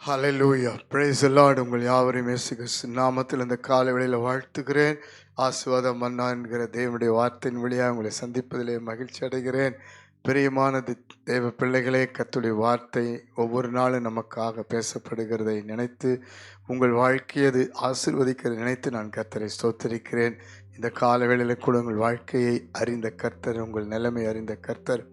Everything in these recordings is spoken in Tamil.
Hallelujah, praise the Lord. உங்கள் யாவரையும் இயேசு கிறிஸ்து நாமத்தில் இந்த காலை வேளையில் வாழ்த்துகிறேன். ஆசீர்வாதம் மன்னா என்கிற தேவனுடைய வார்த்தையின் வழியாக உங்களை சந்திப்பதிலே மகிழ்ச்சி அடைகிறேன். பிரியமானது தேவ பிள்ளைகளே, கர்த்தருடைய வார்த்தை ஒவ்வொரு நாளும் நமக்காக பேசப்படுகிறதை நினைத்து உங்கள் வாழ்க்கையை அது ஆசீர்வதிக்கிறதை நினைத்து நான் கர்த்தரை ஸ்தோத்திரிக்கிறேன். இந்த கால வேளையில் கூட உங்கள் வாழ்க்கையை அறிந்த கர்த்தர், உங்கள் நிலைமை அறிந்த கர்த்தர்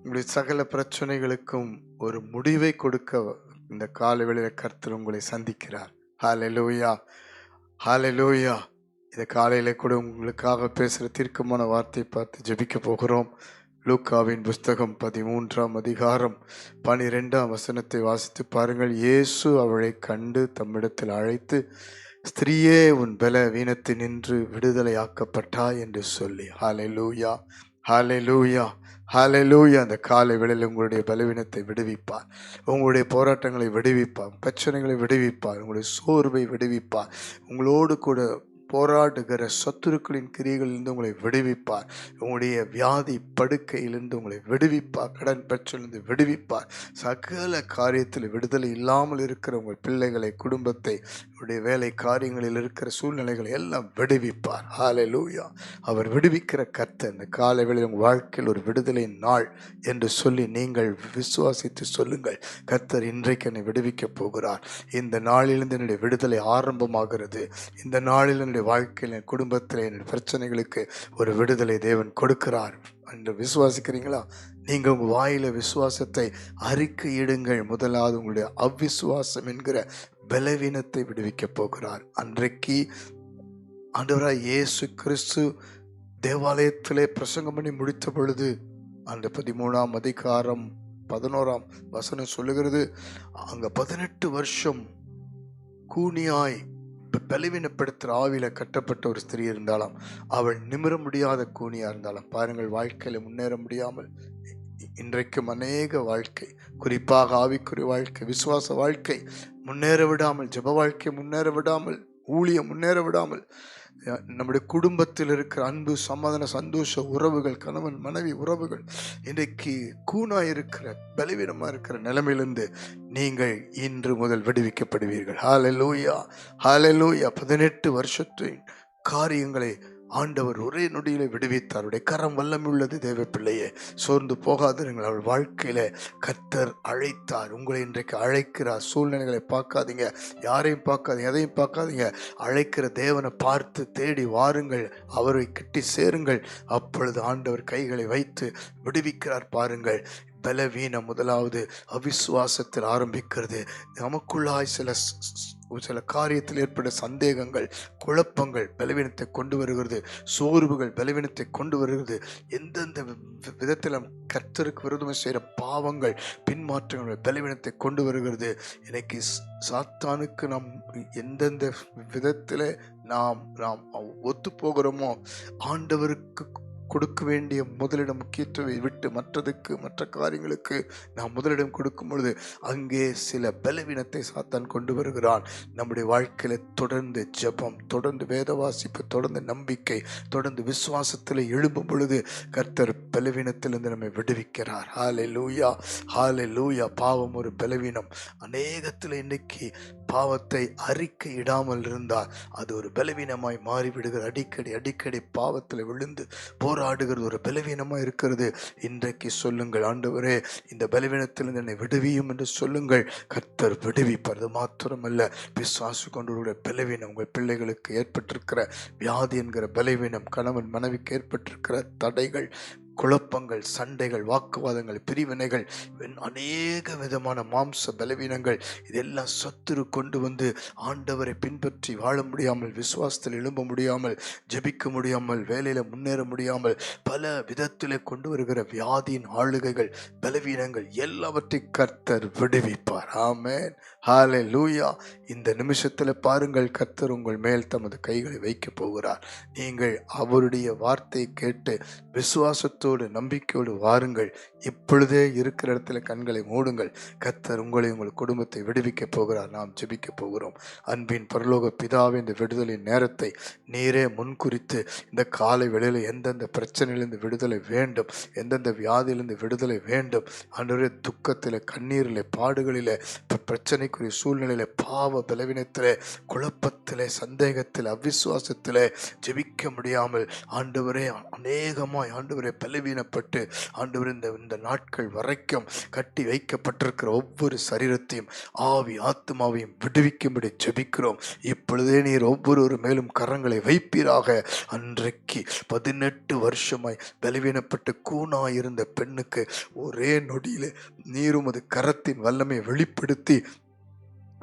உங்களுடைய சகல பிரச்சனைகளுக்கும் ஒரு முடிவை கொடுக்க இந்த காலை வேளையில் கர்த்தர் உங்களை சந்திக்கிறார். ஹalleluya, ஹalleluya. இந்த காலையில கூட உங்களுக்காக பேசுகிற தீர்க்கமான வார்த்தை பார்த்து ஜெபிக்க போகிறோம். லூக்காவின் புஸ்தகம் 13ஆம் அதிகாரம் 12ஆம் வசனத்தை வாசித்து பாருங்கள். இயேசு அவளை கண்டு தம்மிடத்தில் அழைத்து, ஸ்திரீயே, உன் பலவீனத்தினின்று விடுதலையாக்கப்பட்டாய் என்று சொல்லி. ஹalleluya, ஹalleluya, ஹalleluya. அந்த காலை வேளையில் உங்களுடைய பலவீனத்தை விடுவிப்பார், உங்களுடைய போராட்டங்களை விடுவிப்பார், பிரச்சனைகளை விடுவிப்பார், உங்களுடைய சோர்வை விடுவிப்பார், உங்களோடு கூட போராடுகிற சத்துருக்களின் கிரியைகளிலிருந்து உங்களை விடுவிப்பார், உங்களுடைய வியாதி படுக்கையிலிருந்து உங்களை விடுவிப்பார், கடன் பிரச்சனையிலிருந்து விடுவிப்பார். சகல காரியத்தில் விடுதலை இல்லாமல் இருக்கிற உங்கள் பிள்ளைகளை, குடும்பத்தை, உங்களுடைய வேலை காரியங்களில் இருக்கிற சூழ்நிலைகளை எல்லாம் விடுவிப்பார். ஹalleluya. அவர் விடுவிக்கிற கர்த்தர். இந்த காலை வேளையில் உங்கள் வாழ்க்கையில் ஒரு விடுதலை நாள் என்று சொல்லி நீங்கள் விசுவாசித்து சொல்லுங்கள், கர்த்தர் இன்றைக்கு என்னை விடுவிக்கப் போகிறார். இந்த நாளிலிருந்து என்னுடைய விடுதலை ஆரம்பமாகிறது. இந்த நாளில் என்னுடைய வாழ்க்கையில், என் குடும்பத்தில், என்னுடைய பிரச்சனைகளுக்கு ஒரு விடுதலை தேவன் கொடுக்கிறார் என்று விசுவாசிக்கிறீங்களா? நீங்கள் உங்கள் வாயில விசுவாசத்தை அறிக்கையிடுங்கள். முதலாவது உங்களுடைய அவ்விசுவாசம் என்கிற பலவீனத்தை விடுவிக்கப் போகிறார். அன்றைக்கு ஆண்டவராய் இயேசு கிறிஸ்து தேவாலயத்திலே பிரசங்கம் பண்ணி முடித்த பொழுது அந்த 13ஆம் அதிகாரம் 11ஆம் வசனம் சொல்லுகிறது, அங்க 18 வருஷம் கூனியாய் பலவீனப்படுத்துகிற ஆவில கட்டப்பட்ட ஒரு ஸ்திரீ இருந்தாலும், அவள் நிமிர முடியாத கூனியா இருந்தாலும், பாருங்கள், வாழ்க்கையில முன்னேற முடியாமல் இன்றைக்கும் அநேக வாழ்க்கை, குறிப்பாக ஆவிக்குரிய வாழ்க்கை, விசுவாச வாழ்க்கை முன்னேற விடாமல், ஜெப வாழ்க்கை முன்னேற விடாமல், ஊழியம் முன்னேற விடாமல், நம்முடைய குடும்பத்தில் இருக்கிற அன்பு, சமாதான, சந்தோஷ உறவுகள், கணவன் மனைவி உறவுகள் இன்றைக்கு கூனாய் இருக்கிற, பலவீனமா இருக்கிற நிலைமையிலிருந்து நீங்கள் இன்று முதல் விடுவிக்கப்படுவீர்கள். ஹalleluya, ஹalleluya. 18 வருஷத்தின் காரியங்களை ஆண்டவர் ஒரே நொடியிலே விடுவித்தார். அவருடைய கரம் வல்லமையுள்ளது. தேவ பிள்ளையே, சோர்ந்து போகாதீர்கள். அவள் வாழ்க்கையில கர்த்தர் அழைத்தார். உங்களை இன்றைக்கு அழைக்கிறார். சூழ்நிலைகளை பார்க்காதீங்க, யாரையும் பார்க்காதீங்க, எதையும் பார்க்காதீங்க. அழைக்கிற தேவனை பார்த்து தேடி வாருங்கள், அவரை கிட்டி சேருங்கள். அப்பொழுது ஆண்டவர் கைகளை வைத்து விடுவிக்கிறார். பாருங்கள், பலவீனம் முதலாவது அவிசுவாசத்தில் ஆரம்பிக்கிறது. நமக்குள்ளாய் சில காரியத்தில் ஏற்பட்ட சந்தேகங்கள், குழப்பங்கள் பலவீனத்தை கொண்டு வருகிறது. சோர்வுகள் பலவீனத்தை கொண்டு வருகிறது. எந்தெந்த விதத்தில் கர்த்தருக்கு விரோதமாக செய்கிற பாவங்கள், பின்மாற்றங்கள் பலவீனத்தை கொண்டு வருகிறது. இன்னைக்கு சாத்தானுக்கு நாம் எந்தெந்த விதத்தில் நாம் ஒத்து போகிறோமோ, ஆண்டவருக்கு கொடுக்க வேண்டிய முதலிடம் முக்கியத்துவம் விட்டு மற்ற காரியங்களுக்கு நாம் முதலிடம் கொடுக்கும் பொழுது அங்கே சில பலவீனத்தை சாத்தான் கொண்டு வருகிறான். நம்முடைய வாழ்க்கையில தொடர்ந்து ஜெபம், தொடர்ந்து வேத வாசிப்பு, தொடர்ந்து நம்பிக்கை, தொடர்ந்து விசுவாசத்தில் எழும்பும் பொழுது கர்த்தர் பலவீனத்திலிருந்து நம்மை விடுவிக்கிறார். ஹalleluya, ஹalleluya. பாவம் ஒரு பலவீனம். அநேகத்தில் இன்னைக்கு பாவத்தை அறிக்கை இடாமல் இருந்தால் அது ஒரு பலவீனமாய் மாறிவிடுகிற. அடிக்கடி பாவத்தில் விழுந்து போராடுகிறது ஒரு பலவீனமாக இருக்கிறது. இன்றைக்கு சொல்லுங்கள், ஆண்டவரே, இந்த பலவீனத்திலிருந்து என்னை விடுவியும் என்று சொல்லுங்கள். கர்த்தர் விடுவிப்பார். அது மாத்திரமல்ல, பிசாசு கொண்டு பலவீனம், உங்கள் பிள்ளைகளுக்கு ஏற்பட்டிருக்கிற வியாதி என்கிற பலவீனம், கணவன் மனைவிக்கு ஏற்பட்டிருக்கிற தடைகள், குழப்பங்கள், சண்டைகள், வாக்குவாதங்கள், பிரிவினைகள், அநேக விதமான மாம்ச பலவீனங்கள், இதெல்லாம் சத்துரு கொண்டு வந்து ஆண்டவரை பின்பற்றி வாழ முடியாமல், விசுவாசத்தில் எழும்ப முடியாமல், ஜெபிக்க முடியாமல், வேலையில முன்னேற முடியாமல், பல விதத்திலே கொண்டு வருகிற வியாதியின் ஆளுகைகள், பலவீனங்கள் எல்லாவற்றையும் கர்த்தர் விடுவிப்பார். ஆமென், ஹalleluya. இந்த நிமிஷத்தில் பாருங்கள், கர்த்தர் உங்கள் மேல் தமது கைகளை வைக்க போகிறார். நீங்கள் அவருடைய வார்த்தையை கேட்டு விசுவாச விசுவாசத்தோடு நம்பிக்கையோடு வாருங்கள். இப்பொழுதே இருக்கிற இடத்துல கண்களை மூடுங்கள். கர்த்தர் உங்களை உங்கள் குடும்பத்தை விடுவிக்க போகிறார். நாம் ஜெபிக்க போகிறோம். அன்பின் பரலோக பிதாவே, இந்த விடுதலை நேரத்தை நீரே முன்குறித்து இந்த காலை வேளையில் எந்தெந்த பிரச்சனையிலிருந்து விடுதலை வேண்டும், எந்தெந்த வியாதியிலிருந்து விடுதலை வேண்டும், ஆண்டவரே துக்கத்தில், கண்ணீரில், பாடுகளில், பிரச்சனைக்குரிய சூழ்நிலையில, பாவ பலவீனத்திலே, குழப்பத்திலே, சந்தேகத்தில், அவிசுவாசத்திலே ஜெபிக்க முடியாமல் ஆண்டவரே அநேகமாய் ஆண்டவரே பலவீனப்பட்டு ஆண்டவரே இந்த நாட்கள் வரைக்கும் கட்டி வைக்கப்பட்டிருக்கிற ஒவ்வொரு சரீரத்தையும், ஆவி ஆத்மாவையும் விடுவிக்கும்படி ஜெபிக்கிறோம். இப்பொழுதே நீர் ஒவ்வொரு மேலும் கரங்களை வைப்பீராக. அன்றைக்கு 18 வருஷமாய் பலவீனப்பட்டு கூணாயிருந்த பெண்ணுக்கு ஒரே நொடியிலே நீர் உமது கரத்தின் வல்லமை வெளிப்படுத்தி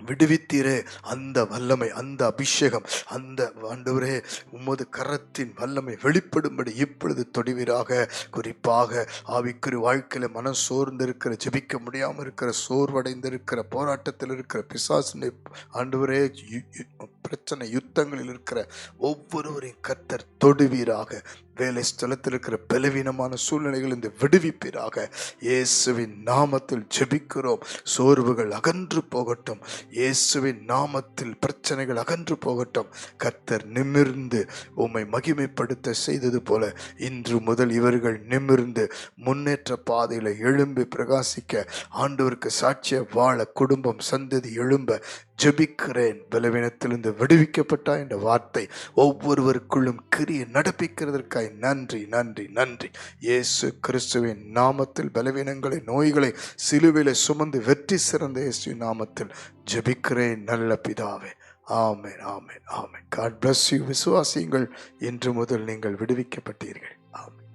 விடுவித்தீரே. அந்த வல்லமை, அந்த அபிஷேகம், அந்த ஆண்டவரே உமது கரத்தின் வல்லமை வெளிப்படும்படி இப்பொழுது தொடுவீராக. குறிப்பாக ஆவிக்குரிய வாழ்க்கையில மனம் சோர்ந்திருக்கிற, ஜெபிக்க முடியாமல் இருக்கிற, சோர்வடைந்திருக்கிற, போராட்டத்தில் இருக்கிற, பிசாசினை ஆண்டவரே பிரச்சனை யுத்தங்களில் இருக்கிற ஒவ்வொருவரையும் கர்த்தர் தொடுவீராக. வேலை ஸ்தலத்தில் இருக்கிற பலவீனமான சூழ்நிலைகள் இந்த விடுவிப்பீராக. இயேசுவின் நாமத்தில் ஜெபிக்கிறோம். சோர்வுகள் அகன்று போகட்டும். இயேசுவின் நாமத்தில் பிரச்சனைகள் அகன்று போகட்டும். கர்த்தர் நிமிர்ந்து உம்மை மகிமைப்படுத்த செய்தது போல இன்று முதல் இவர்கள் நிமிர்ந்து முன்னேற்ற பாதையில எழும்பி பிரகாசிக்க, ஆண்டவருக்கு சாட்சிய வாழ, குடும்பம் சந்ததி எழும்ப ஜெபிக்கிறேன். பலவீனத்திலிருந்து விடுவிக்கப்பட்டா என்ற வார்த்தை ஒவ்வொருவருக்குள்ளும் கிரியை நடப்பிக்கிறதற்காய் நன்றி, நன்றி, நன்றி. இயேசு கிறிஸ்துவின் நாமத்தில் பலவீனங்களை, நோய்களை சிலுவையில சுமந்து வெற்றி சிறந்த இயேசுவின் நாமத்தில் ஜெபிக்கிறேன் நல்ல பிதாவே. ஆமென், ஆமென், ஆமென். God bless you. விசுவாசியுங்கள். இன்று முதல் நீங்கள் விடுவிக்கப்பட்டீர்கள். ஆமென்.